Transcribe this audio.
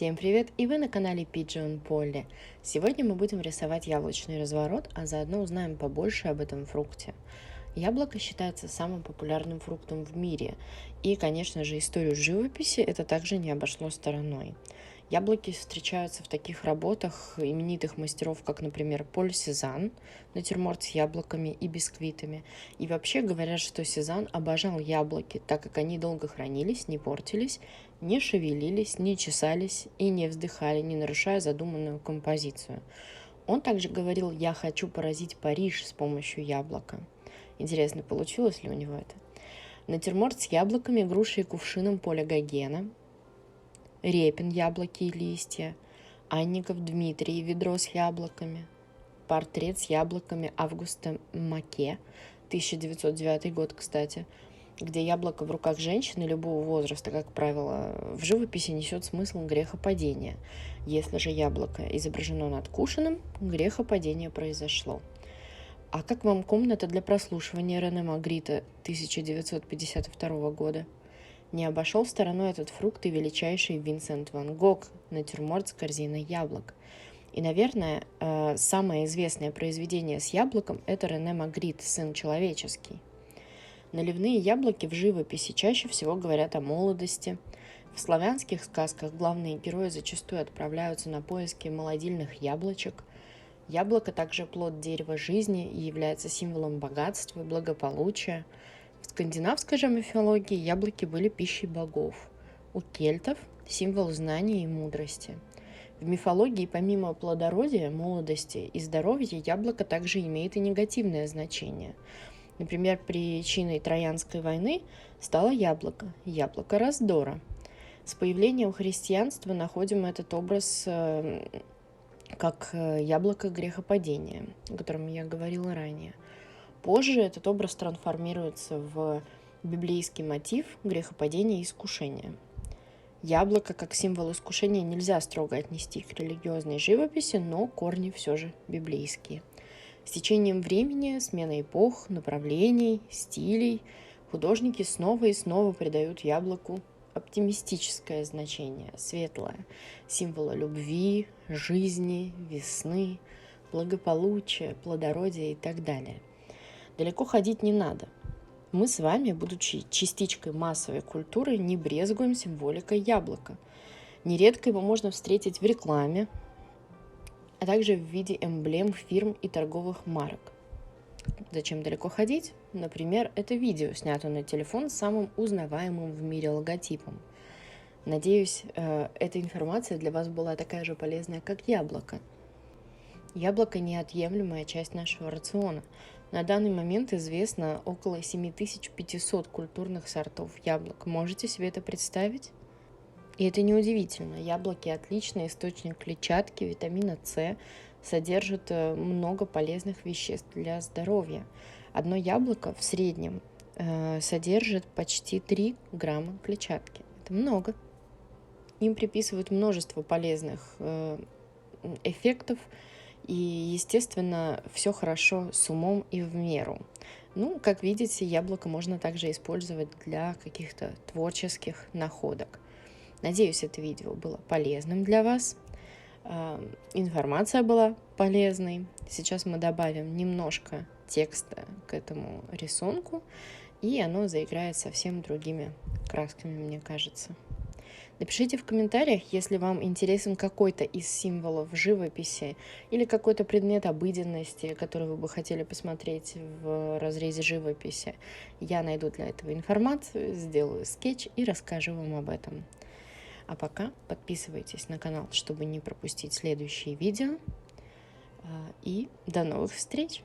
Всем привет! И вы на канале Pigeon Polly. Сегодня мы будем рисовать яблочный разворот, а заодно узнаем побольше об этом фрукте. Яблоко считается самым популярным фруктом в мире, и, конечно же, историю живописи это также не обошло стороной. Яблоки встречаются в таких работах именитых мастеров, как, например, Поль Сезанн, натюрморт с яблоками и бисквитами. И вообще говорят, что Сезанн обожал яблоки, так как они долго хранились, не портились, не шевелились, не чесались и не вздыхали, не нарушая задуманную композицию. Он также говорил: «Я хочу поразить Париж с помощью яблока». Интересно, получилось ли у него это? Натюрморт с яблоками, грушей и кувшином Поля Гогена, Репин «Яблоки и листья», Анников Дмитрий «Ведро с яблоками», портрет с яблоками Августа Маке, 1909 год, кстати, где яблоко в руках женщины любого возраста, как правило, в живописи несет смысл грехопадения. Если же яблоко изображено надкушенным, грехопадение произошло. А как вам комната для прослушивания Рене Магрита 1952 года? Не обошел стороной этот фрукт и величайший Винсент Ван Гог, натюрморт с корзиной яблок. И, наверное, самое известное произведение с яблоком – это Рене Магрит «Сын человеческий». Наливные яблоки в живописи чаще всего говорят о молодости. В славянских сказках главные герои зачастую отправляются на поиски молодильных яблочек. Яблоко также плод дерева жизни и является символом богатства и благополучия. В скандинавской же мифологии яблоки были пищей богов. У кельтов – символ знания и мудрости. В мифологии помимо плодородия, молодости и здоровья яблоко также имеет и негативное значение. Например, причиной Троянской войны стало яблоко раздора. С появлением христианства находим этот образ как яблоко грехопадения, о котором я говорила ранее. Позже этот образ трансформируется в библейский мотив грехопадения и искушения. Яблоко как символ искушения нельзя строго отнести к религиозной живописи, но корни все же библейские. С течением времени, сменой эпох, направлений, стилей, художники снова и снова придают яблоку оптимистическое значение, светлое, символы любви, жизни, весны, благополучия, плодородия и так далее. Далеко ходить не надо. Мы с вами, будучи частичкой массовой культуры, не брезгуем символикой яблока. Нередко его можно встретить в рекламе, а также в виде эмблем фирм и торговых марок. Зачем далеко ходить? Например, это видео снято на телефон с самым узнаваемым в мире логотипом. Надеюсь, эта информация для вас была такая же полезная, как яблоко. Яблоко – неотъемлемая часть нашего рациона. На данный момент известно около 7500 культурных сортов яблок. Можете себе это представить? И это неудивительно. Яблоки – отличный источник клетчатки, витамина С, содержат много полезных веществ для здоровья. Одно яблоко в среднем содержит почти 3 грамма клетчатки. Это много. Им приписывают множество полезных эффектов, и, естественно, все хорошо с умом и в меру. Как видите, яблоко можно также использовать для каких-то творческих находок. Надеюсь, это видео было полезным для вас. Информация была полезной. Сейчас мы добавим немножко текста к этому рисунку, и оно заиграет совсем другими красками, мне кажется. Напишите в комментариях, если вам интересен какой-то из символов живописи или какой-то предмет обыденности, который вы бы хотели посмотреть в разрезе живописи. Я найду для этого информацию, сделаю скетч и расскажу вам об этом. А пока подписывайтесь на канал, чтобы не пропустить следующие видео. И до новых встреч!